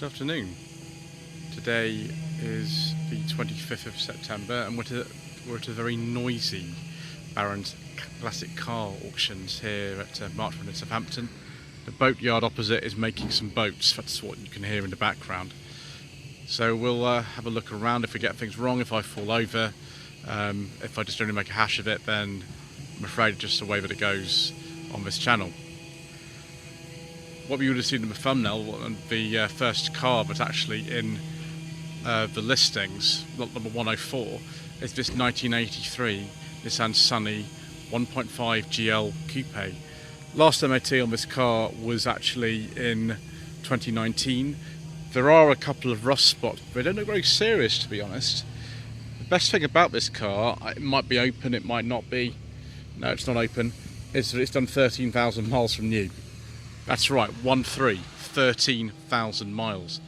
Good afternoon. Today is the 25th of September and we're at a very noisy Barron's Classic Car Auctions here at Marchmont in Southampton. The boatyard opposite is making some boats, that's what you can hear in the background. So we'll have a look around. If we get things wrong, if I fall over, if I just only make a hash of it, then I'm afraid it's just the way that it goes on this channel. What we would have seen in the thumbnail, the first car that's actually in the listings, lot number 104, is this 1983 Nissan Sunny 1.5 GL Coupe. Last MOT on this car was actually in 2019. There are a couple of rust spots, but they don't look very serious, to be honest. The best thing about this car, it might be open, it might not be. No, it's not open. Is that it's done 13,000 miles from new. That's right, 13,000 miles.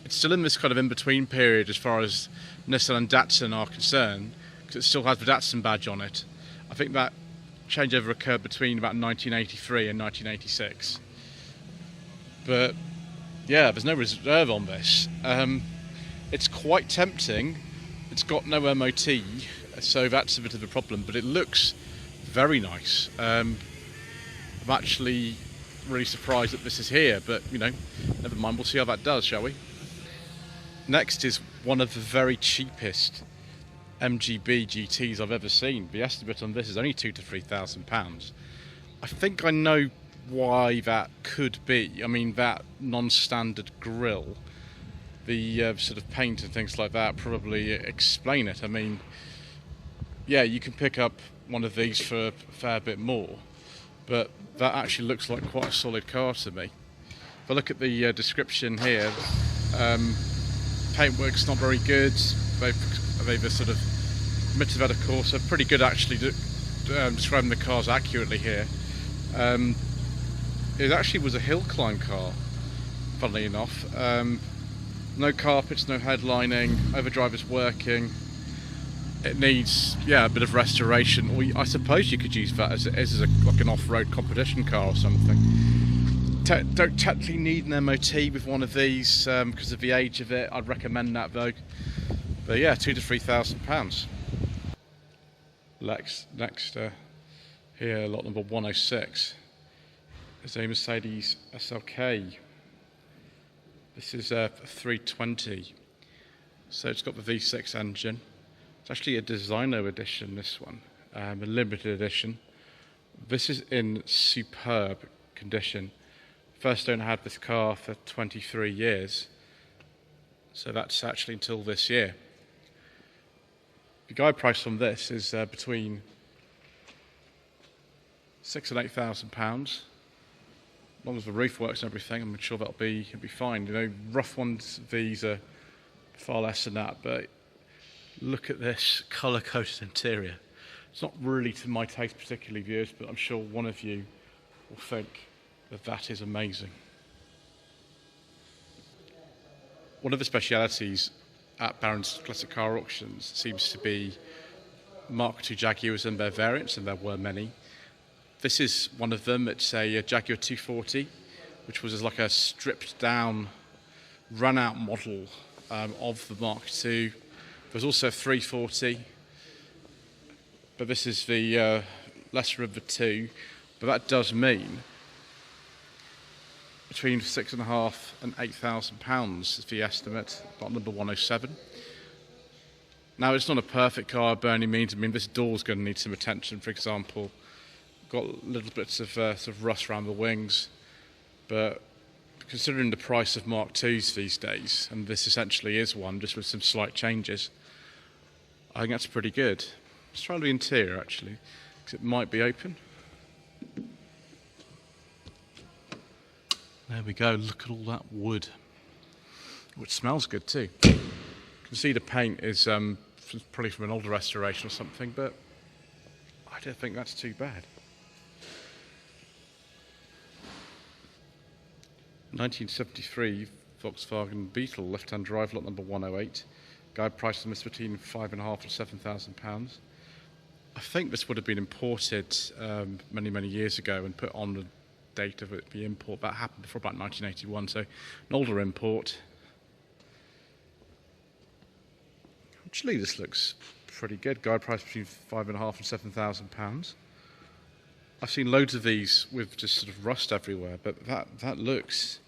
It's still in this kind of in-between period as far as Nissan and Datsun are concerned, because it still has the Datsun badge on it. I think that changeover occurred between about 1983 and 1986. But yeah, there's no reserve on this. It's quite tempting. It's got no MOT, so that's a bit of a problem, but it looks very nice. I'm actually really surprised that this is here, but you know, never mind, we'll see how that does, shall we? Next is one of the very cheapest MGB GTs I've ever seen. The estimate on this is only £2,000 to £3,000. I think I know why that could be. I mean, that non-standard grille, the sort of paint and things like that probably explain it. I mean, yeah, you can pick up one of these for a fair bit more, but that actually looks like quite a solid car to me. If I look at the description here, paintwork's not very good. They've sort of omitted that, of course. They're pretty good actually describing the cars accurately here. It actually was a hill climb car, funnily enough. No carpets, no headlining, overdrive is working. It needs, yeah, a bit of restoration, or I suppose you could use that as like an off-road competition car or something. Don't technically need an MOT with one of these because of the age of it. I'd recommend that though. But yeah, £2,000 to £3,000. Next here, lot number 106 is a Mercedes SLK. This is a 320, so it's got the V6 engine. It's actually a designer edition, this one, a limited edition. This is in superb condition. First owner had this car for 23 years, so that's actually until this year. The guide price on this is between £6,000 and £8,000. As long as the roof works and everything, I'm sure it'll be fine. You know, rough ones, these are far less than that, but look at this colour-coded interior. It's not really to my taste particularly, viewers, but I'm sure one of you will think that that is amazing. One of the specialities at Barron's Classic Car Auctions seems to be Mark II Jaguars and their variants, and there were many. This is one of them. It's a Jaguar 240, which was like a stripped-down, run-out model of the Mark II. There's also a 340, but this is the lesser of the two. But that does mean between £6,500 and £8,000 is the estimate, lot number 107. Now, it's not a perfect car by any means. I mean, this door's going to need some attention, for example. Got little bits of sort of rust around the wings, but considering the price of Mark IIs these days, and this essentially is one, just with some slight changes, I think that's pretty good. Let's try the interior actually, because it might be open. There we go, look at all that wood. Oh, it smells good too. You can see the paint is probably from an older restoration or something, but I don't think that's too bad. 1973 Volkswagen Beetle, left-hand drive, lot number 108. Guide price on this between £5,500 and £7,000. I think this would have been imported many years ago and put on the date of it, the import. That happened before about 1981, so an older import. Actually, this looks pretty good. Guide price between £5,500 and £7,000. I've seen loads of these with just sort of rust everywhere, but that looks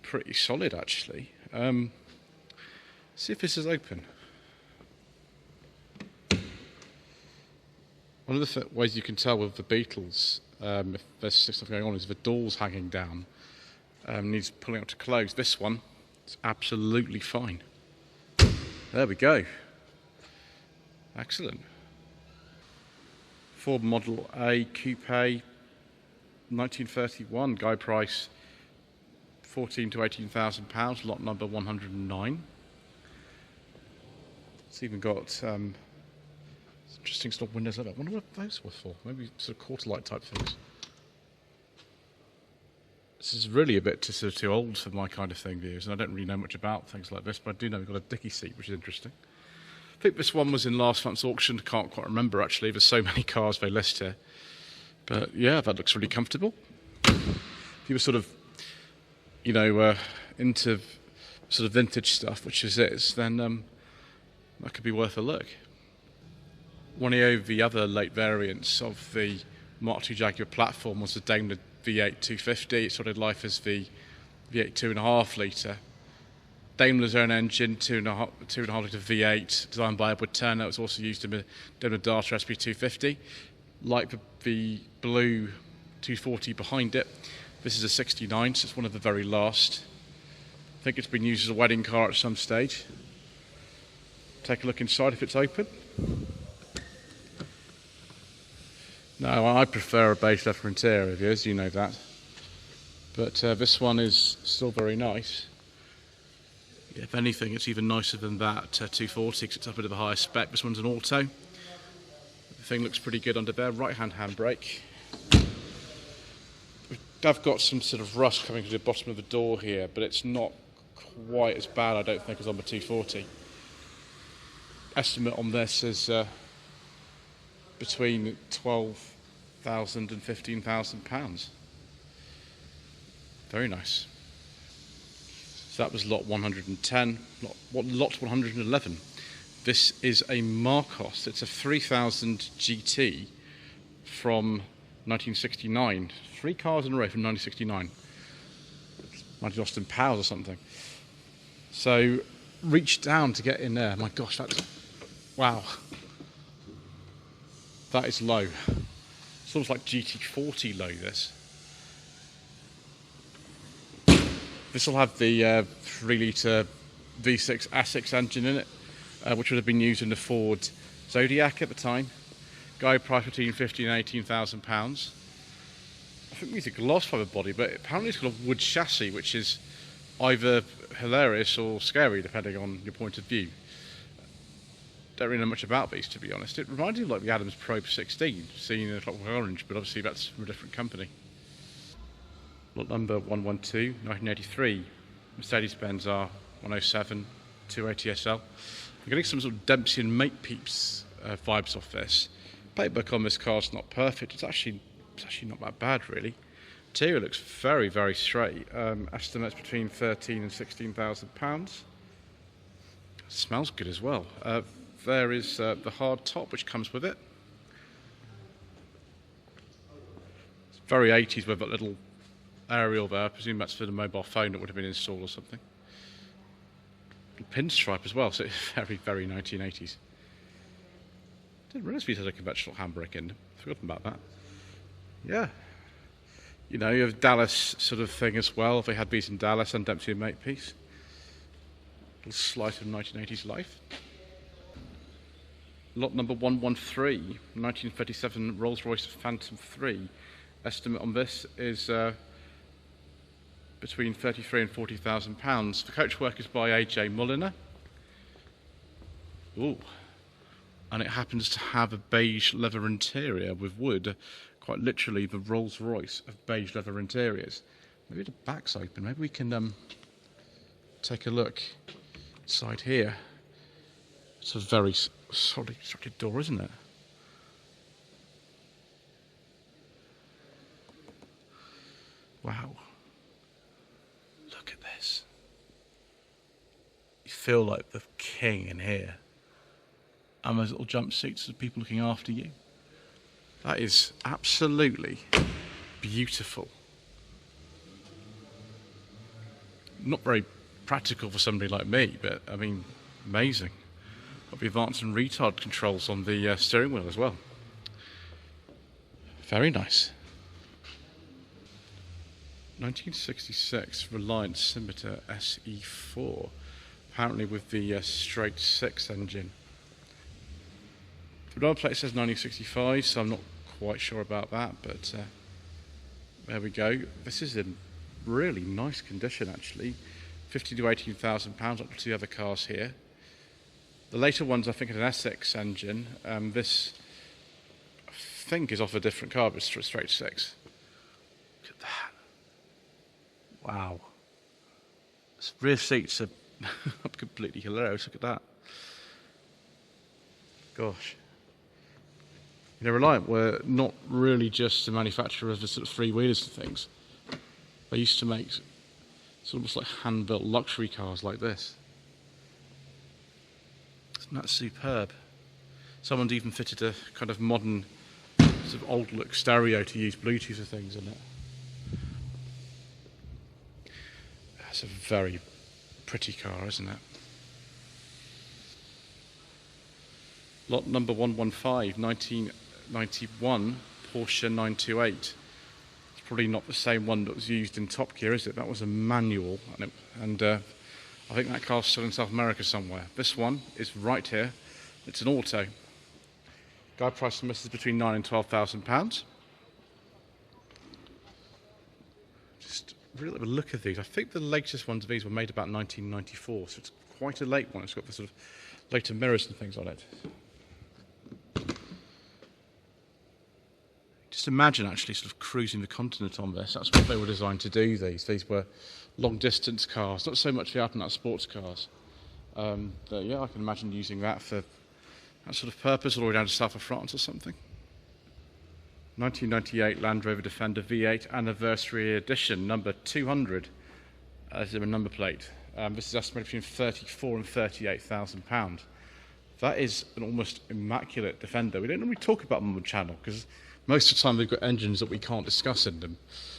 pretty solid actually. See if this is open. One of the ways you can tell with the Beetles, if there's stuff going on, is the door's hanging down. Needs pulling up to close. This one is absolutely fine. There we go. Excellent. Ford Model A Coupe, 1931. Guide price £14,000 to £18,000. Lot number 109. It's even got some interesting sort of windows like that. I wonder what those were for. Maybe sort of quarter light type things. This is really a bit too old for my kind of thing, viewers, and I don't really know much about things like this, but I do know we've got a dicky seat, which is interesting. I think this one was in last month's auction. Can't quite remember actually. There's so many cars they list here, but yeah, that looks really comfortable. If you were sort of, you know, into sort of vintage stuff, which is it, then that could be worth a look. One of the other late variants of the Mark II Jaguar platform was the Daimler V8 250. It started life as the V8 2.5 litre. Daimler's own engine, 2.5 litre V8, designed by Edward Turner. It was also used in the Daimler Data SP250. Like the blue 240 behind it, this is a 69, so it's one of the very last. I think it's been used as a wedding car at some stage. Take a look inside if it's open. No, I prefer a beige leather interior, as you know that. But this one is still very nice. If anything, it's even nicer than that 240 because it's up a bit of a higher spec. This one's an auto. The thing looks pretty good under there. Right-hand handbrake. I've got some sort of rust coming to the bottom of the door here, but it's not quite as bad, I don't think, as on the 240. Estimate on this is between £12,000 and £15,000. Very nice. So that was lot 110. Lot 111. This is a Marcos. It's a 3000 GT from 1969. 3 cars in a row from 1969. Might have lost in pounds or something. So reach down to get in there. My gosh, that's... wow. That is low. Sort of like GT40 low, this. This will have the 3 litre V6 A6 engine in it, which would have been used in the Ford Zodiac at the time. Guide price between £15,000 and £18,000. I think it's a glass fibre body, but apparently it's got a wood chassis, which is either hilarious or scary, depending on your point of view. Don't really know much about these, to be honest. It reminds me of like the Adams Probe 16, seen in a Clockwork Orange, but obviously that's from a different company. Lot number 112, 1983, Mercedes-Benz R107 280 SL. I'm getting some sort of Dempsey and Makepeace vibes off this. Paintwork on this car is not perfect. It's actually not that bad, really. Interior looks very, very straight. Estimates between £13,000 and £16,000. Smells good as well. There is the hard top which comes with it. It's very 80s with that little aerial there. I presume that's for the mobile phone that would have been installed or something. Pinstripe as well, so it's very, very 1980s. Didn't realise we had a conventional handbrake in them. Forgotten about that. Yeah. You know, you have Dallas sort of thing as well. If they had these in Dallas and Dempsey and Makepeace. Little slice of 1980s life. Lot number 113, 1937 Rolls-Royce Phantom 3. Estimate on this is between £33,000 and £40,000. The coachwork is by A.J. Mulliner. Ooh. And it happens to have a beige leather interior with wood. Quite literally the Rolls-Royce of beige leather interiors. Maybe the back's open. Maybe we can take a look inside here. It's a very solid constructed door, isn't it? Wow. Look at this. You feel like the king in here. And those little jump seats for people looking after you. That is absolutely beautiful. Not very practical for somebody like me, but I mean, amazing. Got the advanced and retard controls on the steering wheel as well. Very nice. 1966 Reliant Scimitar SE4, apparently with the straight 6 engine. The number plate says 1965, so I'm not quite sure about that, but there we go. This is in really nice condition actually. 50 to 18,000 pounds up to the other cars here. The later ones I think had an SX engine. This I think is off a different car, but it's straight 6. Look at that. Wow. This rear seats are completely hilarious. Look at that. Gosh. You know, Reliant were not really just a manufacturer of the sort of three-wheelers and things. They used to make sort of like hand-built luxury cars like this. Isn't that superb? Someone's even fitted a kind of modern, sort of old-look stereo to use Bluetooth and things in it. That's a very pretty car, isn't it? Lot number 115, 1991 Porsche 928. It's probably not the same one that was used in Top Gear, is it? That was a manual, and I think that car's still in South America somewhere. This one is right here. It's an auto. Guide price on this is between £9,000 and £12,000. Just really have a look at these. I think the latest ones of these were made about 1994, so it's quite a late one. It's got the sort of later mirrors and things on it. Just imagine actually sort of cruising the continent on this. That's what they were designed to do, these. These were long distance cars, not so much the out and out sports cars. But yeah, I can imagine using that for that sort of purpose all the way down to south of France or something. 1998 Land Rover Defender V8 Anniversary Edition, number 200, as in a number plate. This is estimated between £34,000 and £38,000. That is an almost immaculate Defender. We don't normally talk about them on the channel because most of the time they've got engines that we can't discuss in them.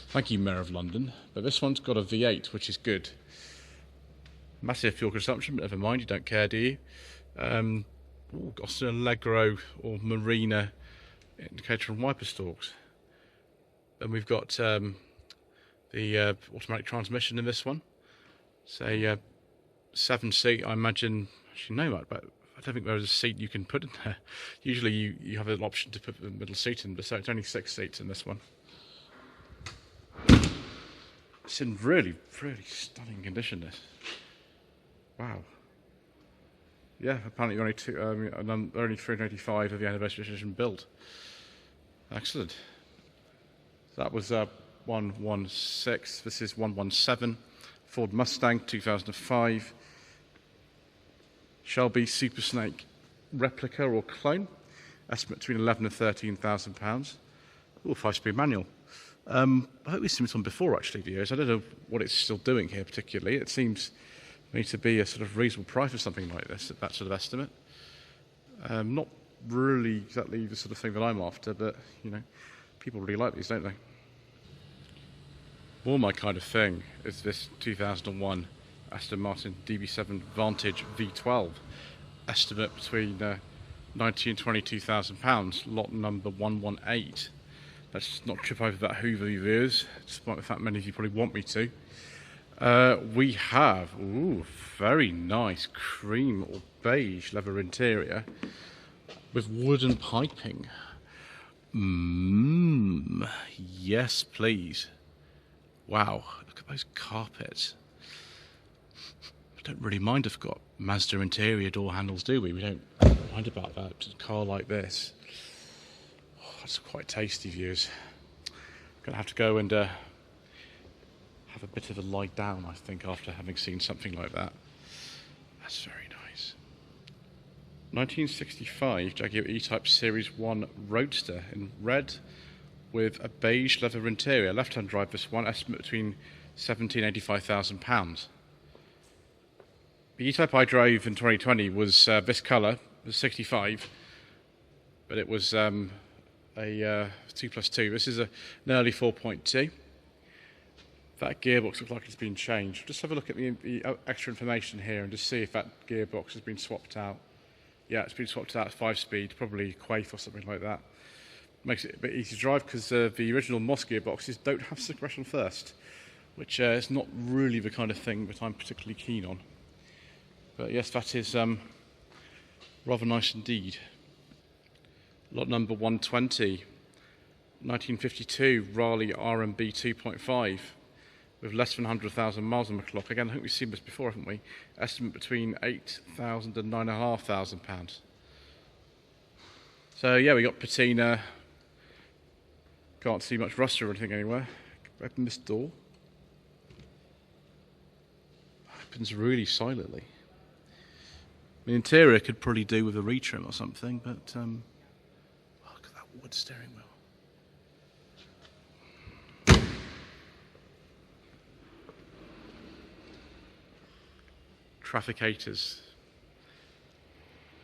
Thank you, Mayor of London. But this one's got a V8, which is good. Massive fuel consumption, but never mind, you don't care, do you? Got an Allegro or Marina indicator and wiper stalks. And we've got the automatic transmission in this one. It's a 7-seat, I imagine. Actually, no, but I don't think there is a seat you can put in there. Usually you have an option to put the middle seat in, but so it's only 6 seats in this one. It's in really, really stunning condition, this. Wow. Yeah, apparently only 385 of the anniversary edition built. Excellent. That was 116. This is 117. Ford Mustang 2005. Shelby Super Snake replica or clone. Estimate between £11,000 and £13,000. Oh, 5-speed manual. I hope we've seen this one before, actually, viewers. I don't know what it's still doing here particularly. It seems to me to be a sort of reasonable price for something like this, at that sort of estimate. Not really exactly the sort of thing that I'm after, but, you know, people really like these, don't they? More my kind of thing is this 2001 Aston Martin DB7 Vantage V12. Estimate between £19,000 and £22,000. Lot number 118. Let's not trip over that Hoover, viewers, despite the fact many of you probably want me to. We have, very nice cream or beige leather interior with wooden piping. Yes, please. Wow, look at those carpets. I don't really mind if we've got Mazda interior door handles, do we? We don't mind about that. It's a car like this. Oh, that's quite tasty, viewers. Gonna have to go and have a bit of a lie down, I think, after having seen something like that. That's very nice. 1965 Jaguar E-Type Series 1 Roadster in red with a beige leather interior. Left-hand drive, this one, estimate between £17,000 and £85,000. The E-Type I drove in 2020 was this colour, was 65, but it was a 2+2. This is an early 4.2. That gearbox looks like it's been changed. Just have a look at the extra information here and just see if that gearbox has been swapped out. Yeah, it's been swapped out 5-speed, probably Quaith or something like that. Makes it a bit easy to drive because the original Moss gearboxes don't have suppression first, which is not really the kind of thing that I'm particularly keen on. But yes, that is rather nice indeed. Lot number 120, 1952 Raleigh R&B 2.5 with less than 100,000 miles on the clock. Again, I think we've seen this before, haven't we? Estimate between £8,000 and £9,500. So yeah, we got patina. Can't see much rust or anything anywhere. Open this door. Opens really silently. The interior could probably do with a retrim or something, but look at that wood steering wheel. Trafficators.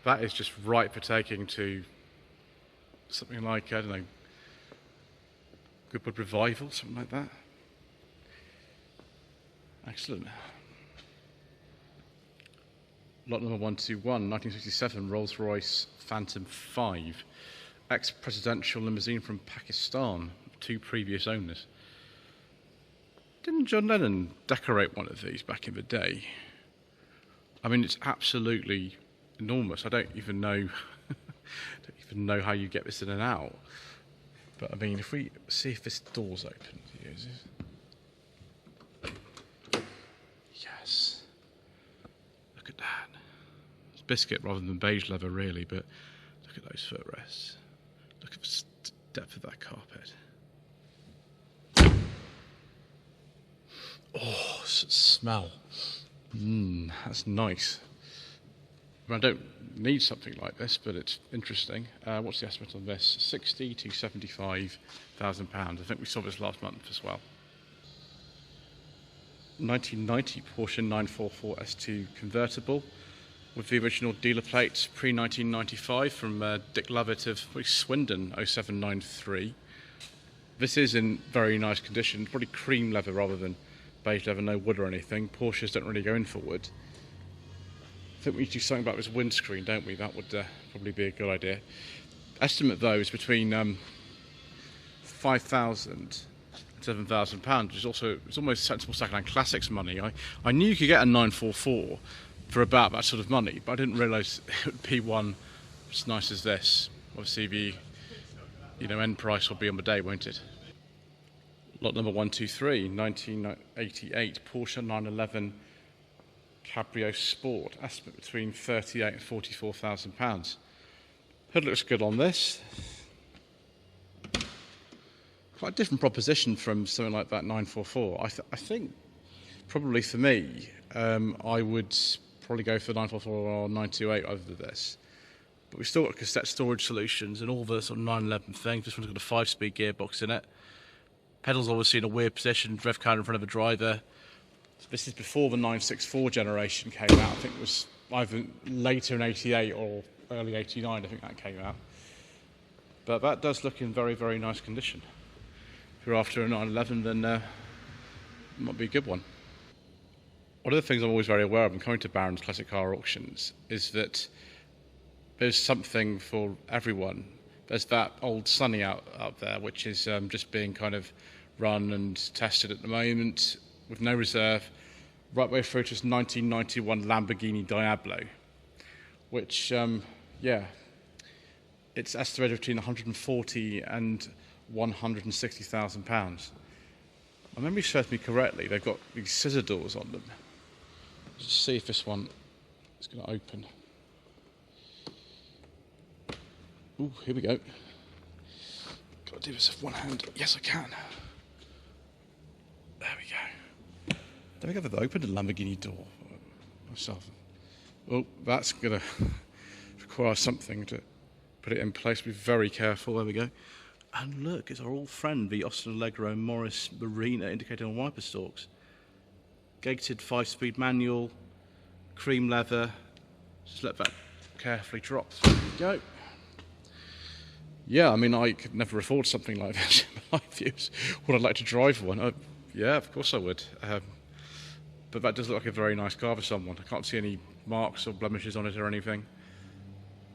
That is just ripe for taking to something like, I don't know, Goodwood Revival, something like that. Excellent. Lot number 121, 1967 Rolls-Royce Phantom 5, ex-presidential limousine from Pakistan, 2 previous owners. Didn't John Lennon decorate one of these back in the day? I mean, it's absolutely enormous. I don't even know how you get this in and out. But I mean, if we see if this door's open. Yes. Look at that. It's biscuit rather than beige leather, really, but look at those footrests. Look at the depth of that carpet. Oh, smell. That's nice. I don't need something like this, but it's interesting. What's the estimate on this? £60,000 to £75,000. I think we saw this last month as well. 1990 Porsche 944 S2 convertible with the original dealer plates pre-1995 from Dick Lovett of Swindon 0793. This is in very nice condition, probably cream leather rather than beige leather, no wood or anything. Porsches don't really go in for wood. I think we need to do something about this windscreen, don't we? That would probably be a good idea. Estimate though is between £5,000 and £7,000, which is also, it's almost sensible second-hand classics money. I knew you could get a 944 for about that sort of money, but I didn't realise it would be one as nice as this. Obviously the end price will be on the day, won't it? Lot number 123, 1988 Porsche 911 Cabrio Sport, estimate between £38,000 and £44,000. Hood looks good on this. Quite a different proposition from something like that 944. I think probably for me, I would probably go for 944 or 928 over this. But we've still got cassette storage solutions and all the sort of 911 things. This one's got a 5-speed gearbox in it. Pedals obviously in a weird position, rev counter in front of the driver. This is before the 964 generation came out. I think it was either later in 88 or early 89, I think that came out. But that does look in very, very nice condition. If you're after a 911, then it might be a good one. One of the things I'm always very aware of when coming to Barron's Classic Car Auctions is that there's something for everyone. There's that old Sunny out there, which is just being kind of run and tested at the moment with no reserve, right way through to this 1991 Lamborghini Diablo, which, it's estimated between 140 and £160,000. My memory serves me correctly, they've got these scissor doors on them. Let's see if this one is going to open. Ooh, here we go. Got to do this with one hand. Yes, I can. There we go. Don't think I've ever opened a Lamborghini door myself. Oh, that's going to require something to put it in place. Be very careful. There we go. And look, it's our old friend, the Austin Allegro Morris Marina indicated on wiper stalks. Gated 5-speed manual, cream leather. Just let that carefully drops. There we go. Yeah, I mean, I could never afford something like this in my views. Would I like to drive one? Yeah, of course I would. But that does look like a very nice car for someone. I can't see any marks or blemishes on it or anything.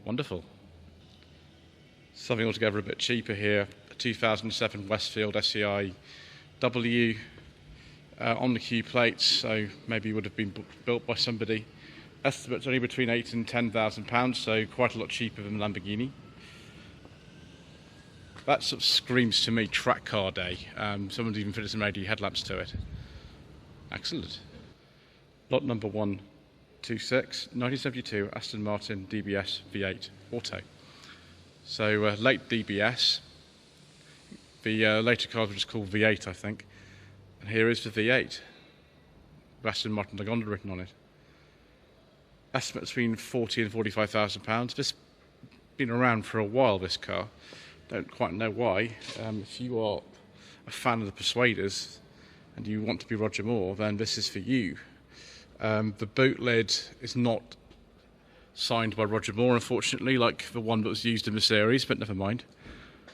Wonderful. Something altogether a bit cheaper here. A 2007 Westfield SEI W on the Q plates, so maybe would have been built by somebody. Estimates only between £8,000 and £10,000, so quite a lot cheaper than Lamborghini. That sort of screams to me track car day. Someone's even fitted some LED headlamps to it. Excellent. Lot number 126, 1972 Aston Martin DBS V8 Auto. So late DBS. The later cars were just called V8, I think. And here is the V8. Aston Martin Lagonda written on it. Estimate between £40,000 and £45,000. This has been around for a while, this car. Don't quite know why. If you are a fan of the Persuaders and you want to be Roger Moore, then this is for you. The boot lid is not signed by Roger Moore, unfortunately, like the one that was used in the series, but never mind. I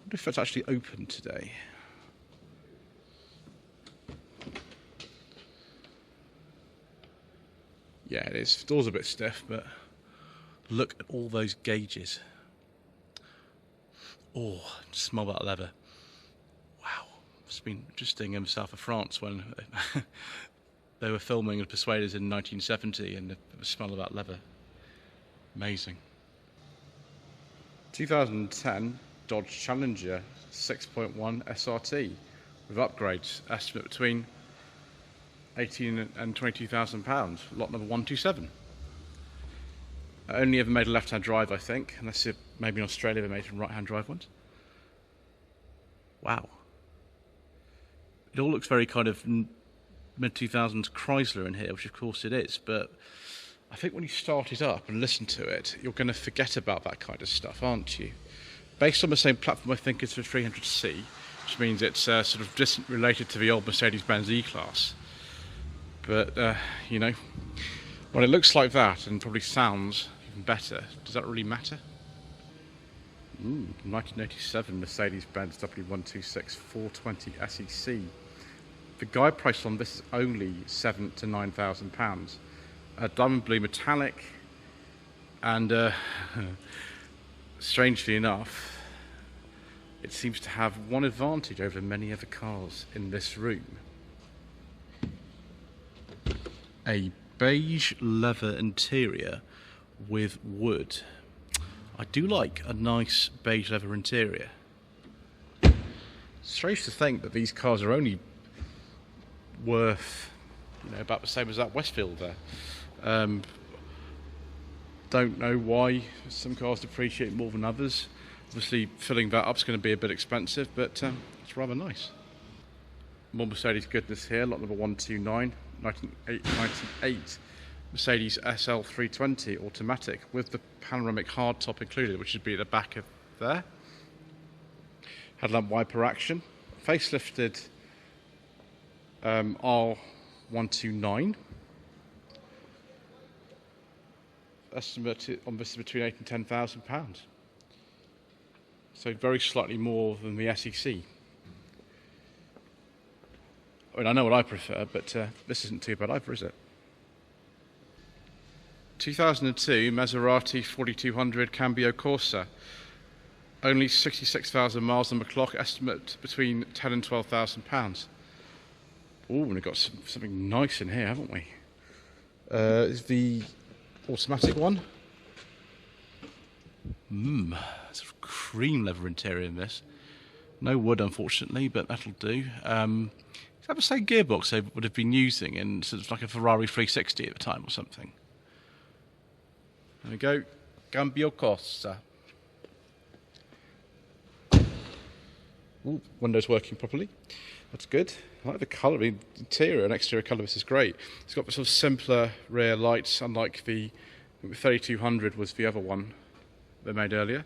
wonder if that's actually open today. Yeah, it is. The door's a bit stiff, but look at all those gauges. Oh, smell that leather. Wow. It's been interesting in the south of France when they were filming the Persuaders in 1970 and the smell of that leather. Amazing. 2010 Dodge Challenger 6.1 SRT with upgrades. Estimate between £18,000 and £22,000. Lot number 127. Only ever made a left-hand drive, I think, unless maybe in Australia they made some right-hand drive ones. Wow. It all looks very kind of mid-2000s Chrysler in here, which of course it is, but I think when you start it up and listen to it, you're going to forget about that kind of stuff, aren't you? Based on the same platform, I think it's the 300C, which means it's sort of distantly related to the old Mercedes-Benz E-Class. But, you know, when it looks like that and probably sounds even better, does that really matter? 1987 Mercedes-Benz W126 420 SEC. The guide price on this is only £7,000 to £9,000. Diamond blue metallic, and strangely enough, it seems to have one advantage over many other cars in this room. A beige leather interior with wood. I do like a nice beige leather interior. Strange to think that these cars are only worth, you know, about the same as that Westfield there. Don't know why some cars depreciate more than others. Obviously filling that up is going to be a bit expensive, but it's rather nice. More Mercedes goodness here. Lot number 129 1998 Mercedes SL 320 automatic with the panoramic hardtop included, which should be at the back of there. Headlamp wiper action. Facelifted R129. Estimate on this is between £8,000 and £10,000. So very slightly more than the SEC. I mean, I know what I prefer, but this isn't too bad either, is it? 2002 Maserati 4200 Cambio Corsa. Only 66,000 miles on the clock. Estimate between £10,000 and £12,000. Oh, we've got something nice in here, haven't we? Is the automatic one. It's a cream leather interior in this. No wood, unfortunately, but that'll do. Is that the same gearbox they would have been using in sort of like a Ferrari 360 at the time or something? There we go. Cambio Corsa. Ooh, windows working properly. That's good. I like the colour, the interior and exterior colour. This is great. It's got sort of simpler rear lights, unlike the 3200 was the other one they made earlier.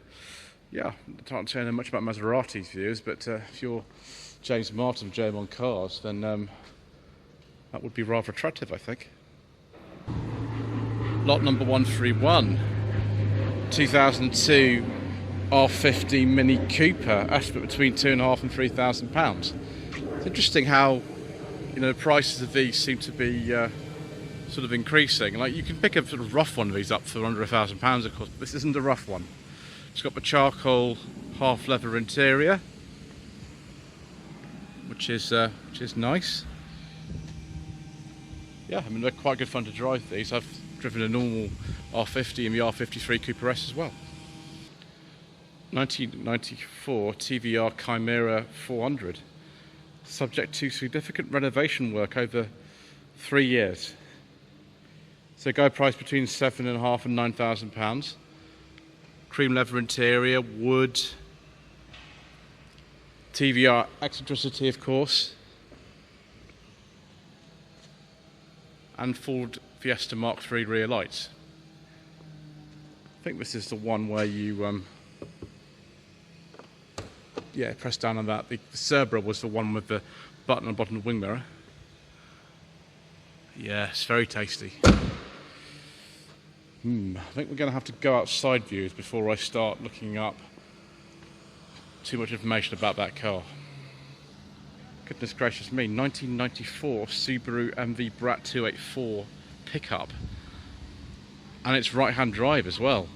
Yeah, I can't say much about Maserati's views, but if you're James Martin of JM on Cars, then that would be rather attractive, I think. Lot number 131. 2002 R50 Mini Cooper, estimate between £2,500 and £3,000. It's interesting how, you know, the prices of these seem to be sort of increasing. Like, you can pick a sort of rough one of these up for under £1,000, of course, but this isn't a rough one. It's got the charcoal half leather interior, which is nice. Yeah, I mean, they're quite good fun to drive these. I've driven a normal R50 and the R53 Cooper S as well. 1994 TVR Chimera 400, subject to significant renovation work over 3 years. So guide price between £7,500 and £9,000. Cream leather interior, wood, TVR eccentricity, of course, and Ford Fiesta Mark III rear lights. I think this is the one where you press down on that. The Cerbera was the one with the button on the bottom of the wing mirror. Yeah, it's very tasty. I think we're going to have to go outside views before I start looking up too much information about that car. Goodness gracious me, 1994 Subaru MV Brat 284 pickup. And it's right-hand drive as well.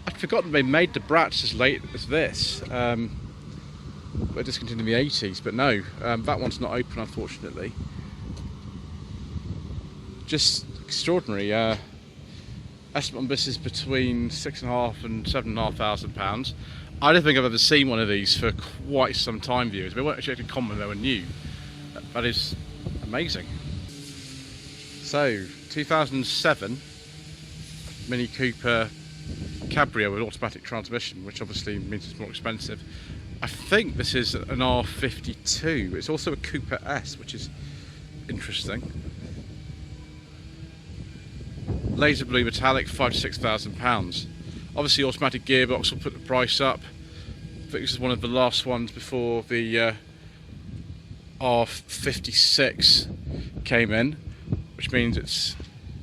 I'd forgotten they made the Brats as late as this. They discontinued in the 80s, but no, that one's not open, unfortunately. Just extraordinary. Estimate on this is between £6,500 and £7,500. I don't think I've ever seen one of these for quite some time, viewers. They weren't actually common when they were new. That is amazing. So, 2007 Mini Cooper Cabrio with automatic transmission, which obviously means it's more expensive. I think this is an R52. It's also a Cooper S, which is interesting. Laser blue metallic, £5,000 to £6,000. Obviously, automatic gearbox will put the price up. I think this is one of the last ones before the R56 came in, which means it's,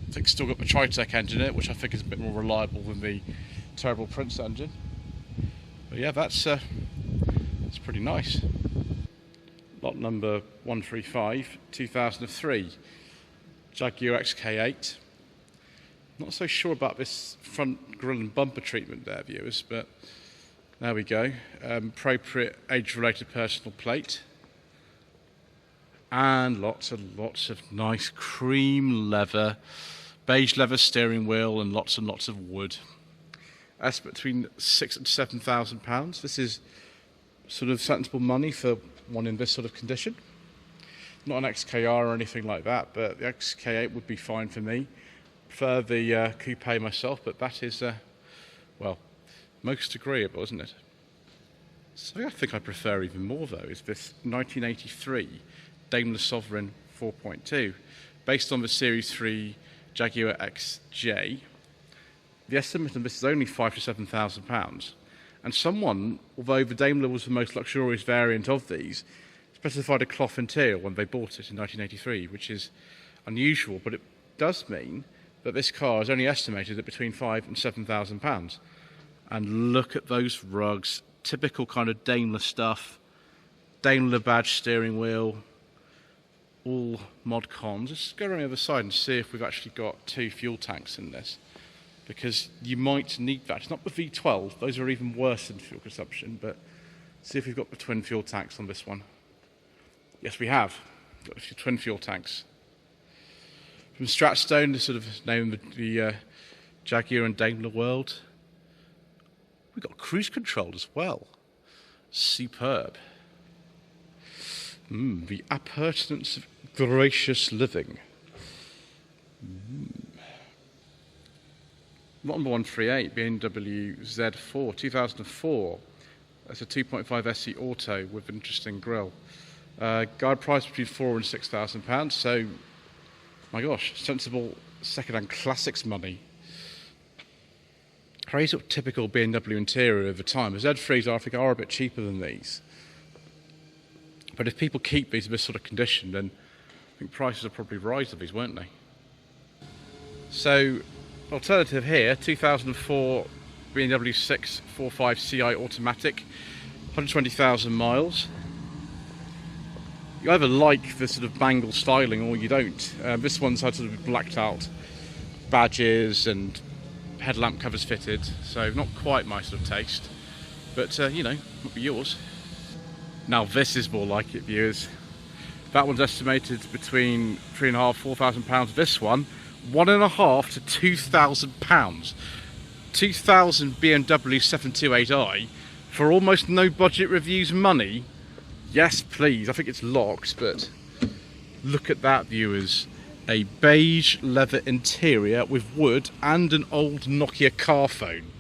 I think, still got the Tritec engine in it, which I think is a bit more reliable than the Turbo Prince engine. But yeah, that's pretty nice. Lot number 135, 2003 Jaguar XK8. Not so sure about this front grille and bumper treatment there, viewers, but there we go. Appropriate age-related personal plate. And lots of nice cream leather, beige leather steering wheel, and lots of wood. That's between £6,000 and £7,000. This is sort of sensible money for one in this sort of condition. Not an XKR or anything like that, but the XK8 would be fine for me. Prefer the coupe myself, but that is, well, most agreeable, isn't it? So I think I prefer even more, though, is this 1983 Daimler Sovereign 4.2, based on the Series 3 Jaguar XJ. The estimate of this is only £5,000 to £7,000, and someone, although the Daimler was the most luxurious variant of these, specified a cloth interior when they bought it in 1983, which is unusual, but it does mean that this car is only estimated at between £5,000 and £7,000. And look at those rugs, typical kind of Daimler stuff, Daimler badge steering wheel, all mod cons. Let's go around the other side and see if we've actually got 2 fuel tanks in this, because you might need that. It's not the V12, those are even worse in fuel consumption, but see if we've got the twin fuel tanks on this one. Yes, we have got the twin fuel tanks. From Stratstone, the sort of name of the Jaguar and Daimler world. We've got cruise control as well. Superb. The appurtenance of gracious living. Lot number 138, BMW Z4, 2004. That's a 2.5 SE Auto with an interesting grille. Guide price between £4,000 and £6,000, so my gosh, sensible second-hand classics money. Very sort of typical BMW interior of the time. The Z3s, I think, are a bit cheaper than these. But if people keep these in this sort of condition, then I think prices will probably rise of these, won't they? So, alternative here, 2004 BMW 645 Ci automatic, 120,000 miles. You either like the sort of bangle styling or you don't. This one's had sort of blacked out badges and headlamp covers fitted, so not quite my sort of taste, but you know, might be yours. Now this is more like it, viewers. That one's estimated between £3,500 and £4,000. This one, £1,500 to £2,000. 2000 BMW 728i for almost no budget reviews money. Yes, please. I think it's locked, but look at that, viewers. A beige leather interior with wood and an old Nokia car phone.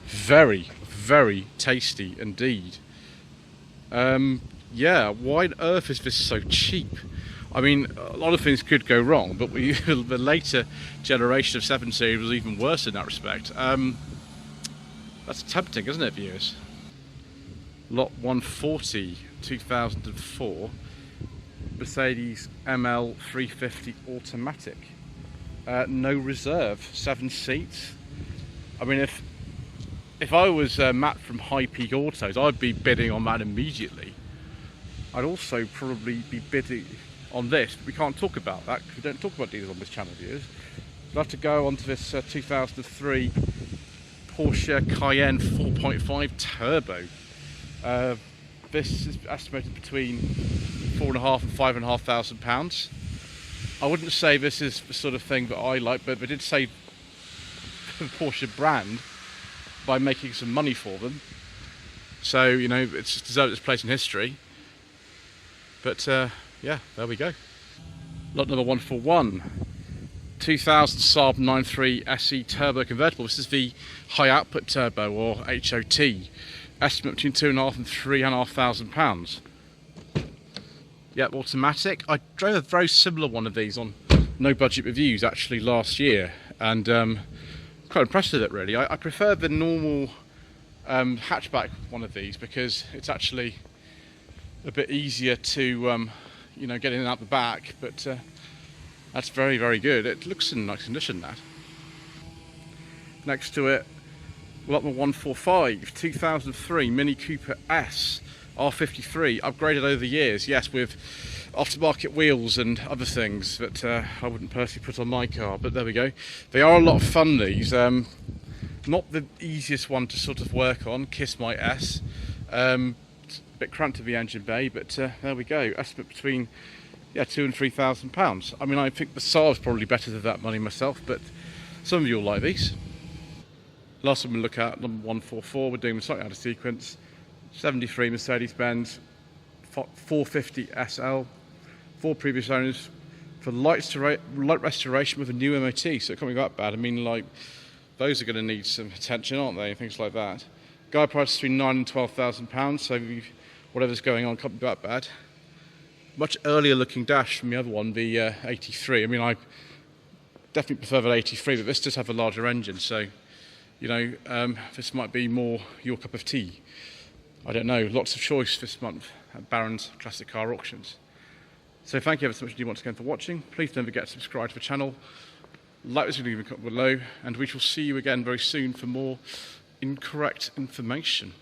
Very, very tasty indeed. Yeah, why on earth is this so cheap? I mean, a lot of things could go wrong, but the later generation of 7 Series was even worse in that respect. That's tempting, isn't it, viewers? Lot 140, 2004, Mercedes ML 350 automatic. No reserve, 7 seats. I mean, if I was Matt from High Peak Autos, I'd be bidding on that immediately. I'd also probably be bidding on this, but we can't talk about that because we don't talk about dealers on this channel, viewers. We'll have to go on to this 2003 Porsche Cayenne 4.5 Turbo. This is estimated between £4,500 and £5,500. I wouldn't say this is the sort of thing that I like, but they did save the Porsche brand by making some money for them. So, you know, it's deserved its place in history. But yeah, there we go. Lot number 141, 2000 Saab 93 SE turbo convertible. This is the high output turbo, or HOT. Estimate between £2,500 and £3,500. Yep, automatic. I drove a very similar one of these on No Budget Reviews actually last year, and quite impressed with it really. I prefer the normal hatchback one of these because it's actually a bit easier to you know, get in and out the back, but that's very, very good. It looks in nice condition, that. Next to it, lot number 145, 2003 Mini Cooper S R53, upgraded over the years, yes, with aftermarket wheels and other things that I wouldn't personally put on my car, but there we go. They are a lot of fun, these. Not the easiest one to sort of work on, kiss my S. A bit cramped to the engine bay, but there we go. Estimate between £2,000 and £3,000. I mean, I think the Saab's probably better than that money myself, but some of you will like these. Last one we look at, number 144, we're doing them slightly out of sequence. 73 Mercedes-Benz 450 SL, 4 previous owners, for light restoration with a new MOT. So it can't be that bad. I mean, like, those are going to need some attention, aren't they? Things like that. Guide price between £9,000 and £12,000, so whatever's going on can't be that bad. Much earlier looking dash from the other one, the 83. I mean, I definitely prefer the 83, but this does have a larger engine, so, you know, this might be more your cup of tea. I don't know, lots of choice this month at Barron's Classic Car Auctions. So thank you ever so much once again for watching. Please don't forget to subscribe to the channel, like this video below, and we shall see you again very soon for more incorrect information.